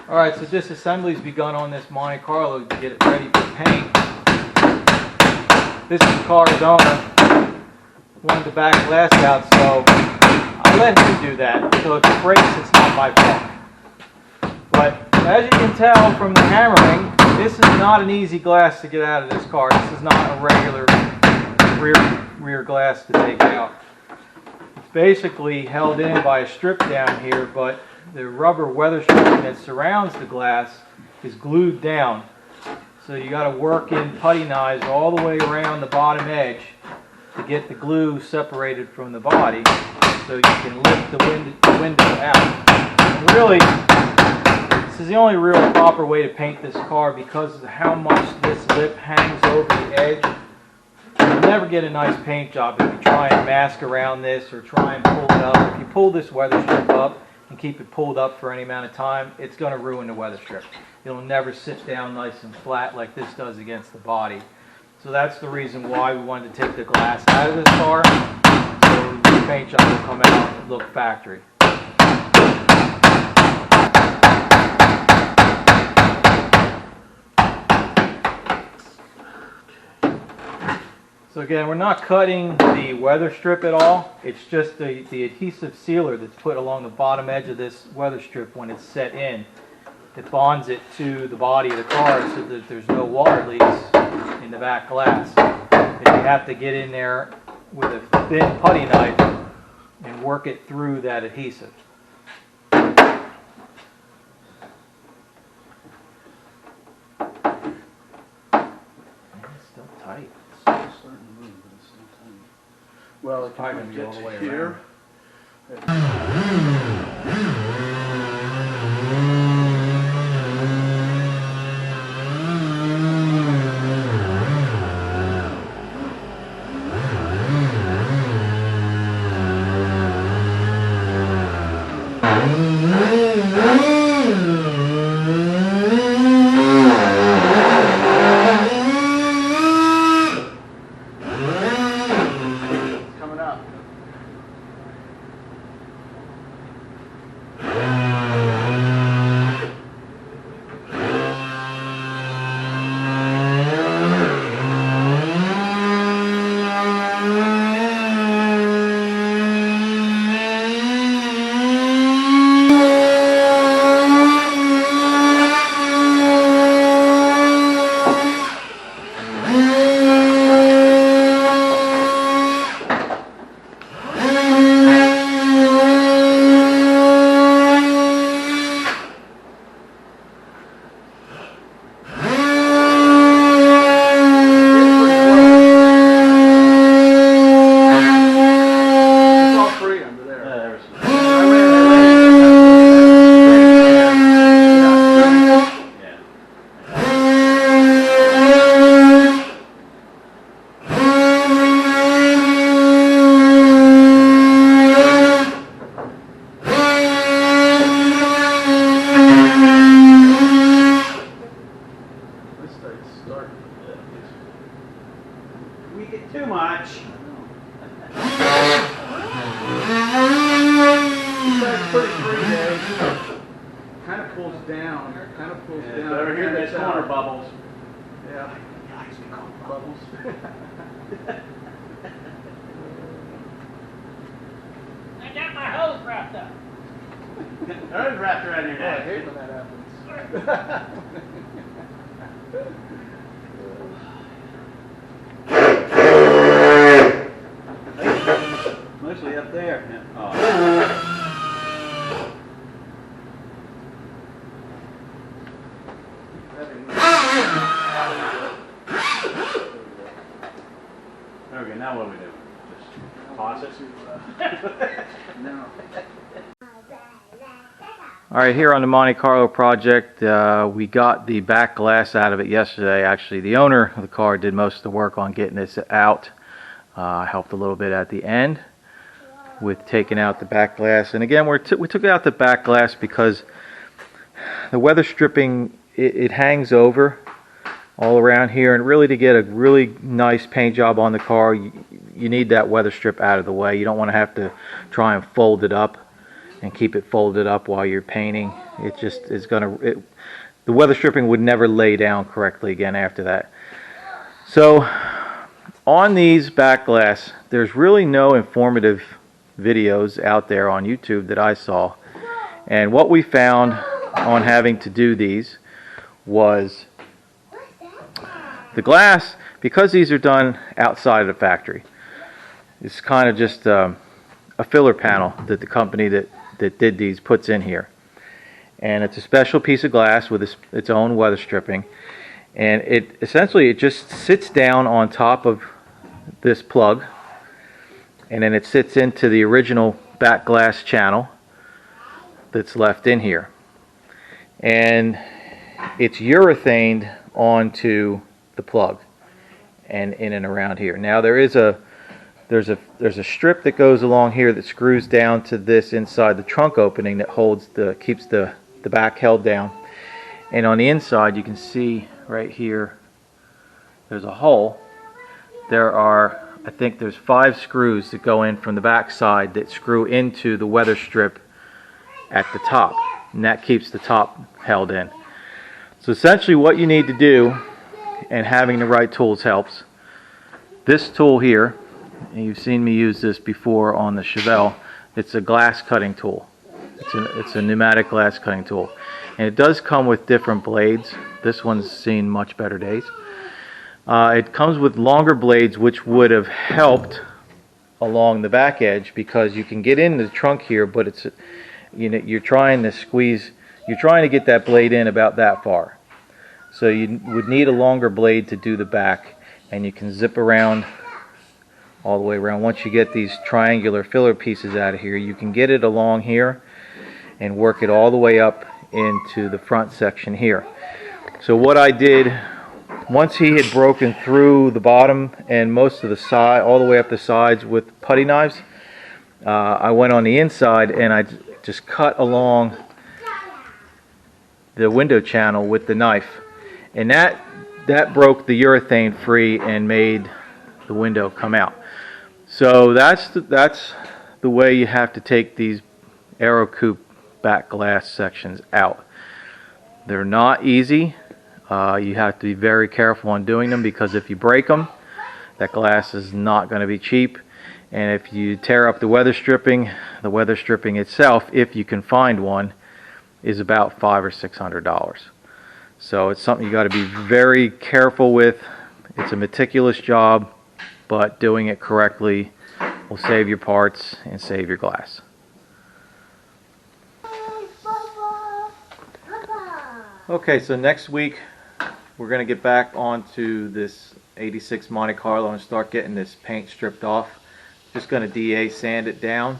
Alright, so disassembly's begun on this Monte Carlo to get it ready for paint. This is the car's owner. Wanted the back glass out, so I let him do that. So if it breaks, it's not my fault. But as you can tell from the hammering, this is not an easy glass to get out of this car. This is not a regular rear glass to take out. It's basically held in by a strip down here, but the rubber weather stripping that surrounds the glass is glued down. So you got to work in putty knives all the way around the bottom edge to get the glue separated from the body so you can lift the window out. And really, this is the only real proper way to paint this car because of how much this lip hangs over the edge. You'll never get a nice paint job if you try and mask around this or try and pull it up. If you pull this weather strip up and keep it pulled up for any amount of time, it's going to ruin the weather strip. It'll never sit down nice and flat like this does against the body. So that's the reason why we wanted to take the glass out of this car, so the paint job will come out and look factory. So again, we're not cutting the weather strip at all. It's just the adhesive sealer that's put along the bottom edge of this weather strip when it's set in. It bonds it to the body of the car so that there's no water leaks in the back glass. And you have to get in there with a thin putty knife and work it through that adhesive. It's still tight. Well, it's probably going to be all the way here. We get too much. That's pretty free, Dave. Kind of pulls down. Kind of pulls down. Over here, there's corner bubbles. Yeah. Bubbles. I got my hose wrapped up. Hose wrapped around your Oh, I neck. hate when that happens. Mostly up there. Yeah. Oh. Okay, now what do we do? Just toss it? No. Alright, here on the Monte Carlo project, we got the back glass out of it yesterday. Actually, the owner of the car did most of the work on getting this out. Helped a little bit at the end with taking out the back glass. And again, we took out the back glass because the weather stripping, it hangs over all around here, and really to get a really nice paint job on the car, you need that weather strip out of the way. You don't want to have to try and fold it up and keep it folded up while you're painting. It just is the weather stripping would never lay down correctly again after that. So on these back glass, there's really no informative videos out there on YouTube that I saw. And what we found on having to do these was the glass, because these are done outside of the factory, it's kind of just a filler panel that the company that did these puts in here. And it's a special piece of glass with its own weather stripping. And it essentially just sits down on top of this plug, and then it sits into the original back glass channel that's left in here. And it's urethaned onto the plug and in and around here. Now there's a strip that goes along here that screws down to this inside the trunk opening that keeps the back held down. And on the inside you can see right here there's a hole. I think there's 5 screws that go in from the back side that screw into the weather strip at the top, and that keeps the top held in. So essentially what you need to do, and having the right tools helps. This tool here, and you've seen me use this before on the Chevelle, it's a glass cutting tool. It's a pneumatic glass cutting tool, and it does come with different blades. This one's seen much better days. It comes with longer blades, which would have helped along the back edge, because you can get in the trunk here, but it's, you're trying to get that blade in about that far. So you would need a longer blade to do the back, and you can zip around all the way around. Once you get these triangular filler pieces out of here, you can get it along here and work it all the way up into the front section here. So what I did, once he had broken through the bottom and most of the side, all the way up the sides with putty knives, I went on the inside and I just cut along the window channel with the knife, and that broke the urethane free and made the window come out. So that's the way you have to take these Aero Coupe back glass sections out. They're not easy. You have to be very careful on doing them, because if you break them, that glass is not going to be cheap. And if you tear up the weather stripping itself, if you can find one, is about $500 or $600. So it's something you got to be very careful with. It's a meticulous job, but doing it correctly will save your parts and save your glass. Okay, so next week we're going to get back onto this 86 Monte Carlo and start getting this paint stripped off. Just going to DA sand it down.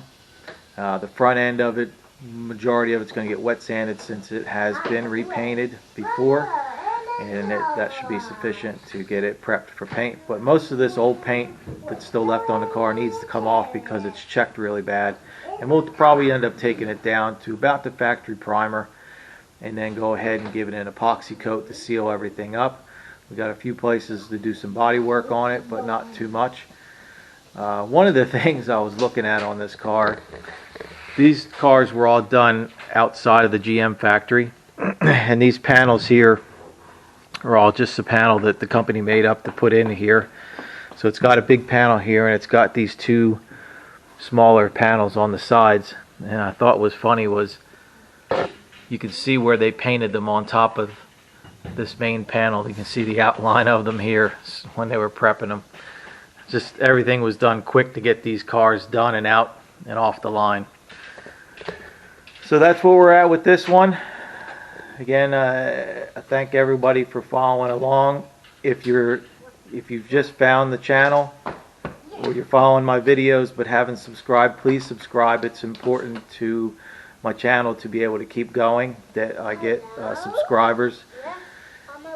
The front end of it, majority of it's going to get wet sanded since it has been repainted before, and that should be sufficient to get it prepped for paint. But most of this old paint that's still left on the car needs to come off because it's checked really bad, and we'll probably end up taking it down to about the factory primer and then go ahead and give it an epoxy coat to seal everything up. We got a few places to do some body work on it, but not too much. One of the things I was looking at on this car, these cars were all done outside of the GM factory, and these panels here are all just a panel that the company made up to put in here. So it's got a big panel here, and it's got these 2 smaller panels on the sides. And I thought was funny was you can see where they painted them on top of this main panel. You can see the outline of them here when they were prepping them. Just everything was done quick to get these cars done and out and off the line. So that's where we're at with this one. Again, I thank everybody for following along. If you've just found the channel, or you're following my videos but haven't subscribed, please subscribe. It's important to my channel to be able to keep going, that I get subscribers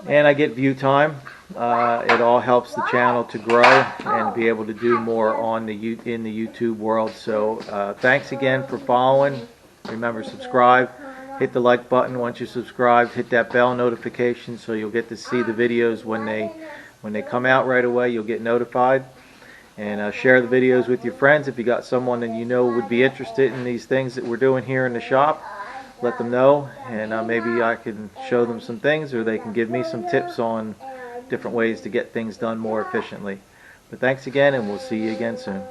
and I get view time. It all helps the channel to grow and be able to do more in the YouTube world. So thanks again for following. Remember, subscribe, hit the like button once you subscribe, hit that bell notification so you'll get to see the videos when they come out right away. You'll get notified. And share the videos with your friends. If you got someone that you know would be interested in these things that we're doing here in the shop, let them know, and maybe I can show them some things, or they can give me some tips on different ways to get things done more efficiently. But thanks again, and we'll see you again soon.